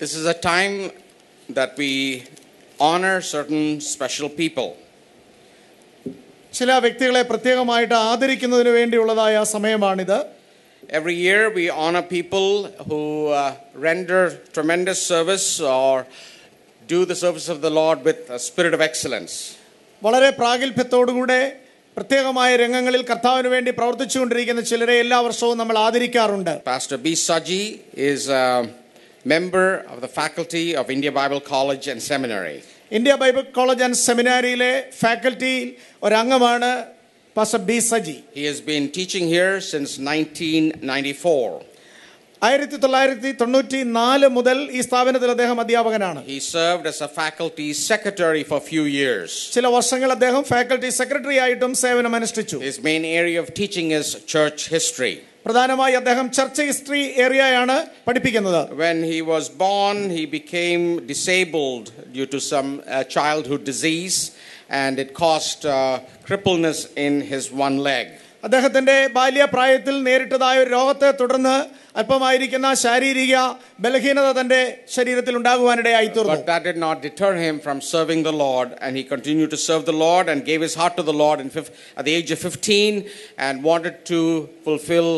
This is a time that we honor certain special people. ചില വ്യക്തികളെ പ്രത്യേകമായിട്ട് ആദരിക്കുന്നതിന് വേണ്ടിയുള്ളതായ സമയമാണിത്. Every year we honor people who render tremendous service or do the service of the Lord with a spirit of excellence. വളരെ പ്രാഗൽഭ്യത്തോടുകൂടെ പ്രത്യേകമായ രംഗങ്ങളിൽ കർത്താവിന് വേണ്ടി പ്രവർത്തിച്ചുകൊണ്ടിരിക്കുന്ന ചിലരെ എല്ലാ വർഷവും നമ്മൾ ആദരിക്കാറുണ്ട്. Pastor B. Saji is a member of the faculty of India Bible College and Seminary. India Bible College and സെമിനാരിയിലെ ഫാക്കൽറ്റിയിൽ ഒരംഗമാണ് pastor B Saji. He has been teaching here since 1994. 1994 മുതൽ ഈ സ്ഥാപനത്തിൽ അദ്ദേഹം അധ്യാപകനാണ്. He served as a faculty secretary for a few years. ചില വർഷങ്ങൾ അദ്ദേഹം ഫാക്കൽറ്റി സെക്രട്ടറി ആയിട്ടും സേവനമനുഷ്ഠിച്ചു. His main area of teaching is church history. പ്രധാനമായി അദ്ദേഹം ചർച്ച് ഹിസ്റ്ററി ഏരിയയാണ് പഠിപ്പിക്കുന്നത്. When he was born, he became disabled due to some childhood disease, and it caused crippleness in his one leg. അദ്ദേഹത്തിന്റെ ബാല്യപ്രായത്തിൽ നേരിട്ടതായ ഒരു രോഗത്തെ തുടർന്ന് അല്പമായിരിക്കുന്ന ശാരീരിക ബലഹീനത തന്റെ ശരീരത്തിൽ ഉണ്ടാകുവാനിടയായി തീർന്നു. But that did not deter him from serving the Lord, and he continued to serve the Lord and gave his heart to the Lord at the age of 15 and wanted to fulfill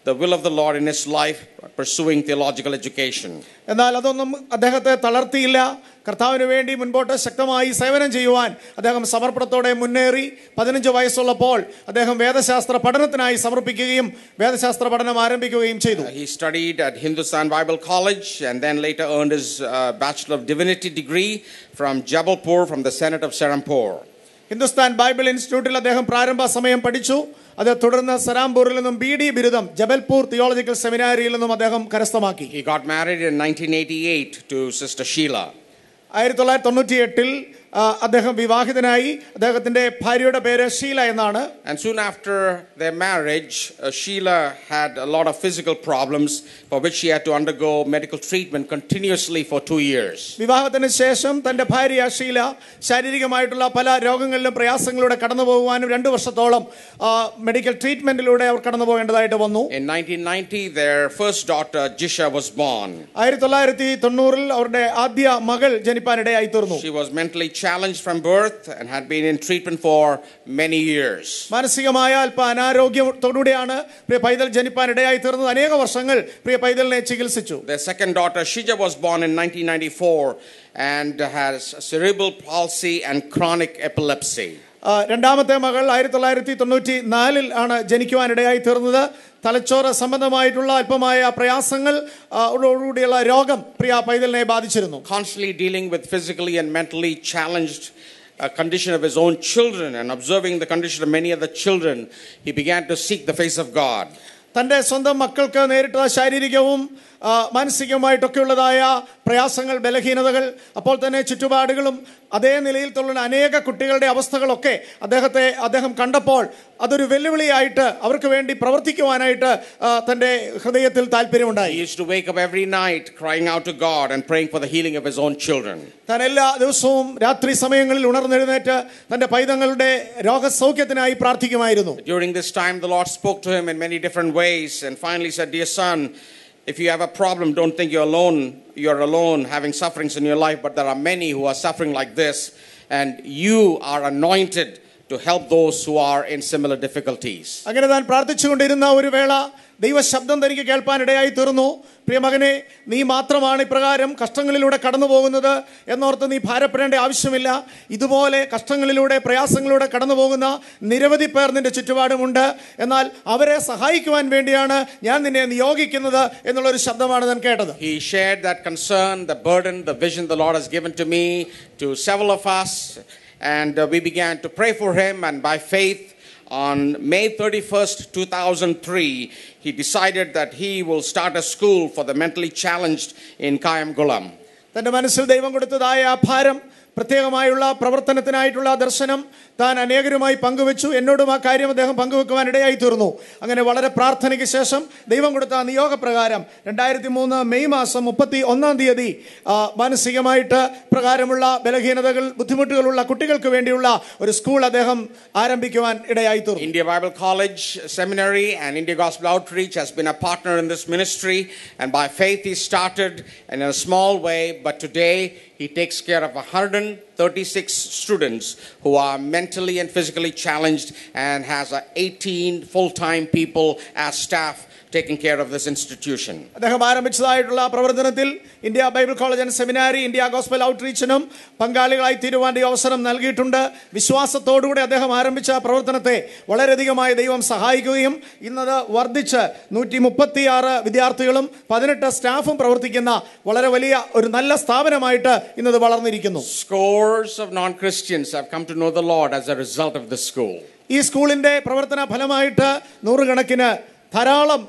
the will of the Lord in his life, pursuing theological education. എന്നാൽ അതൊന്നും അദ്ദേഹത്തെ തളർത്തിയില്ല. കർത്താവിന് വേണ്ടി മുൻപോട്ട് ശക്തമായി സേവനം ചെയ്യുവാൻ അദ്ദേഹം സമർപ്പണത്തോടെ മുന്നേറി 15 വയസ്സുള്ളപ്പോൾ അദ്ദേഹം വേദശാസ്ത്ര പഠനത്തിനായി സമർപ്പിക്കുകയും വേദശാസ്ത്ര പഠനം ആരംഭിക്കുകയും ചെയ്തു. He studied at Hindustan Bible College and then later earned his Bachelor of Divinity degree from Jabalpur, from the Senate of Serampore. Hindustan Bible ഇൻസ്റ്റിറ്റ്യൂട്ടിൽ അദ്ദേഹം പ്രാരംഭ സമയം പഠിച്ചു. അത് തുടർന്ന് സരാംപൂരിൽ നിന്നും BD ബിരുദം ജബൽപൂർ തിയോളജിക്കൽ സെമിനാരിയിൽ നിന്നും അദ്ദേഹം കരസ്ഥമാക്കി. He got married in 1988 to Sister Sheila. 1998 അദ്ദേഹം വിവാഹിതനായി. അദ്ദേഹത്തിന്റെ ഭാര്യയുടെ പേര് ഷീല എന്നാണ്. And soon after their marriage, Sheila had a lot of physical problems for which she had to undergo medical treatment continuously for 2 years. വിവാഹത്തിന് ശേഷം തന്റെ ഭാര്യ ഷീല ശാരീരികമായിട്ടുള്ള പല രോഗങ്ങളിലും പ്രയാസങ്ങളിലൂടെ കടന്നു പോകുവാനും 2 വർഷത്തോളം മെഡിക്കൽ ട്രീറ്റ്മെന്റിലൂടെ അവർ കടന്നു പോകേണ്ടതായിട്ട് വന്നു. In 1990, their first daughter Jisha was born. 1990 അവരുടെ ആദ്യ മകൾ ജനിപ്പാനിടയായി തീർന്നു. She was mentally challenged from birth and had been in treatment for many years. മാനസികമായ അല്പ അനാരോഗ്യത്തോടുകൂടിയാണ് പ്രിയ പൈതൽ ജനിപ്പാനിടയായി തീർന്നത്. അനേക വർഷങ്ങൾ പ്രിയ പൈതലിനെ ചികിത്സിച്ചു. Their second daughter Shija was born in 1994 and has cerebral palsy and chronic epilepsy. രണ്ടാമത്തെ മകൾ 1994 ആണ് ജനിക്കുവാനിടയായി തീർന്നത്. തലച്ചോറ് സംബന്ധമായിട്ടുള്ള അല്പമായ പ്രയാസങ്ങൾ ഓടുകൂടിയുള്ള രോഗം പ്രിയ പൈതലിനെ ബാധിച്ചിരുന്നു. Constantly dealing with physically and mentally challenged condition of his own children and observing the condition of many other children, he began to seek the face of God. തന്റെ സ്വന്തം മക്കൾക്ക് നേരിട്ട ശാരീരികവും മാനസികവുമായിട്ടൊക്കെയുള്ളതായ പ്രയാസങ്ങൾ, ബലഹീനതകൾ, അപ്പോൾ തന്നെ ചുറ്റുപാടുകളും അതേ നിലയിൽ തുടരുന്ന അനേക കുട്ടികളുടെ അവസ്ഥകളൊക്കെ അദ്ദേഹം കണ്ടപ്പോൾ അതൊരു വെല്ലുവിളിയായിട്ട് അവർക്ക് വേണ്ടി പ്രവർത്തിക്കുവാനായിട്ട് തന്റെ ഹൃദയത്തിൽ താല്പര്യമുണ്ടായി. He used to wake up every night crying out to God and praying for the healing of his own children. താൻ എല്ലാ ദിവസവും രാത്രി സമയങ്ങളിൽ ഉണർന്നെഴുന്നേറ്റ് തന്റെ പൈതങ്ങളുടെ രോഗസൗഖ്യത്തിനായി പ്രാർത്ഥിക്കുമായിരുന്നു. During this time the Lord spoke to him in many different ways and finally said, "Dear son, if you have a problem, don't think you're alone having sufferings in your life, but there are many who are suffering like this, and you are anointed to help those who are in similar difficulties." അങ്ങനെ താൻ പ്രാർത്ഥിച്ചുകൊണ്ടിരുന്ന ഒരു വേള ദൈവശബ്ദം തനിക്ക് കേൾപ്പാനിടയായി തീർന്നു. പ്രിയമകനെ, നീ മാത്രമാണ് ഇപ്രകാരം കഷ്ടങ്ങളിലൂടെ കടന്നു പോകുന്നത് എന്നോർത്ത് നീ ഭാരപ്പെടേണ്ട ആവശ്യമില്ല. ഇതുപോലെ കഷ്ടങ്ങളിലൂടെ പ്രയാസങ്ങളിലൂടെ കടന്നു പോകുന്ന നിരവധി പേർ നിന്റെ ചുറ്റുപാടുമുണ്ട്. എന്നാൽ അവരെ സഹായിക്കുവാൻ വേണ്ടിയാണ് ഞാൻ നിന്നെ നിയോഗിക്കുന്നത് എന്നുള്ളൊരു ശബ്ദമാണ് ഞാൻ കേട്ടത്. He shared that concern, the burden, the vision the Lord has given to me, to several of us, and we began to pray for him, and by faith on May 31st, 2003, he decided that he will start a school for the mentally challenged in Kayangulam. തന്റെ മനസ്സിൽ ദൈവം കൊടുത്തതായ ആ ഭാരം പ്രത്യേകമായുള്ള പ്രവർത്തനത്തിനായിട്ടുള്ള ദർശനം താൻ അനേകരുമായി പങ്കുവെച്ചു. എന്നോടും ആ കാര്യം അദ്ദേഹം പങ്കുവെക്കുവാൻ ഇടയായി തീർന്നു. അങ്ങനെ വളരെ പ്രാർത്ഥനയ്ക്ക് ശേഷം ദൈവം കൊടുത്ത നിയോഗപ്രകാരം 2003 മെയ് മാസം 31 തീയതി മാനസികമായിട്ട് പ്രകാരമുള്ള ബലഹീനതകൾ, ബുദ്ധിമുട്ടുകളുള്ള കുട്ടികൾക്ക് വേണ്ടിയുള്ള ഒരു സ്കൂൾ അദ്ദേഹം ആരംഭിക്കുവാൻ ഇടയായി തീർന്നു. India Bible College Seminary and India Gospel Outreach has been a partner in this ministry, and by faith he started in a small way, but today he takes care of 136 students who are mentally and physically challenged, and has 18 full-time people as staff taking care of this institution. അദ്ദേഹം ആരംഭിച്ചതായിട്ടുള്ള പ്രവർത്തനത്തിൽ India Bible College and Seminary, India Gospel ഔട്ട്റീച്ചിനും പങ്കാളികളായി തീരുവാൻ അവസരം നൽകിയിട്ടുണ്ട്. വിശ്വാസത്തോടുകൂടി അദ്ദേഹം ആരംഭിച്ച പ്രവർത്തനത്തെ വളരെയധികമായി ദൈവം സഹായിക്കുകയും ഇന്നത് വർദ്ധിച്ച് 136 വിദ്യാർത്ഥികളും 18 സ്റ്റാഫും പ്രവർത്തിക്കുന്ന വളരെ വലിയ ഒരു നല്ല സ്ഥാപനമായിട്ട് ഇന്നത് വളർന്നിരിക്കുന്നു. Scores of non-Christians have come to know the Lord as a result of this school. ഈ സ്കൂളിന്റെ പ്രവർത്തന ഫലമായിട്ട് നൂറുകണക്കിന് ധാരാളം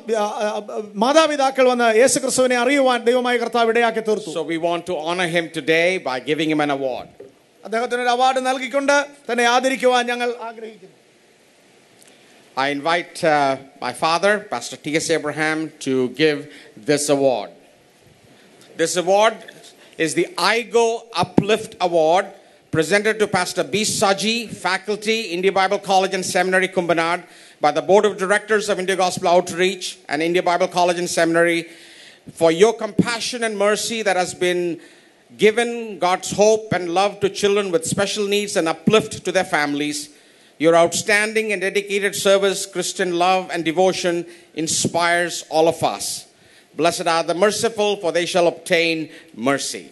മാതാപിതാക്കൾ വന്ന് യേശുക്രിസ്തുവിനെ അറിയുവാൻ ദൈവമായ കർത്താവ് ഇടയാക്കി തീർത്തു. So we want to honor him today by giving him an award. അദ്ദേഹത്തിന് ഒരു അവാർഡ് നൽകിക്കൊണ്ട് തന്നെ ആദരിക്കുവാൻ ഞങ്ങൾ ആഗ്രഹിക്കുന്നു. I invite my father, Pastor T.S. Abraham, to give this award. This award is the IGO Uplift Award, presented to Pastor B. Saji, faculty, India Bible College and Seminary, Kumbanad, by the Board of Directors of India Gospel Outreach and India Bible College and Seminary, for your compassion and mercy that has been given God's hope and love to children with special needs and uplift to their families. Your outstanding and dedicated service, Christian love and devotion inspires all of us. Blessed are the merciful, for they shall obtain mercy.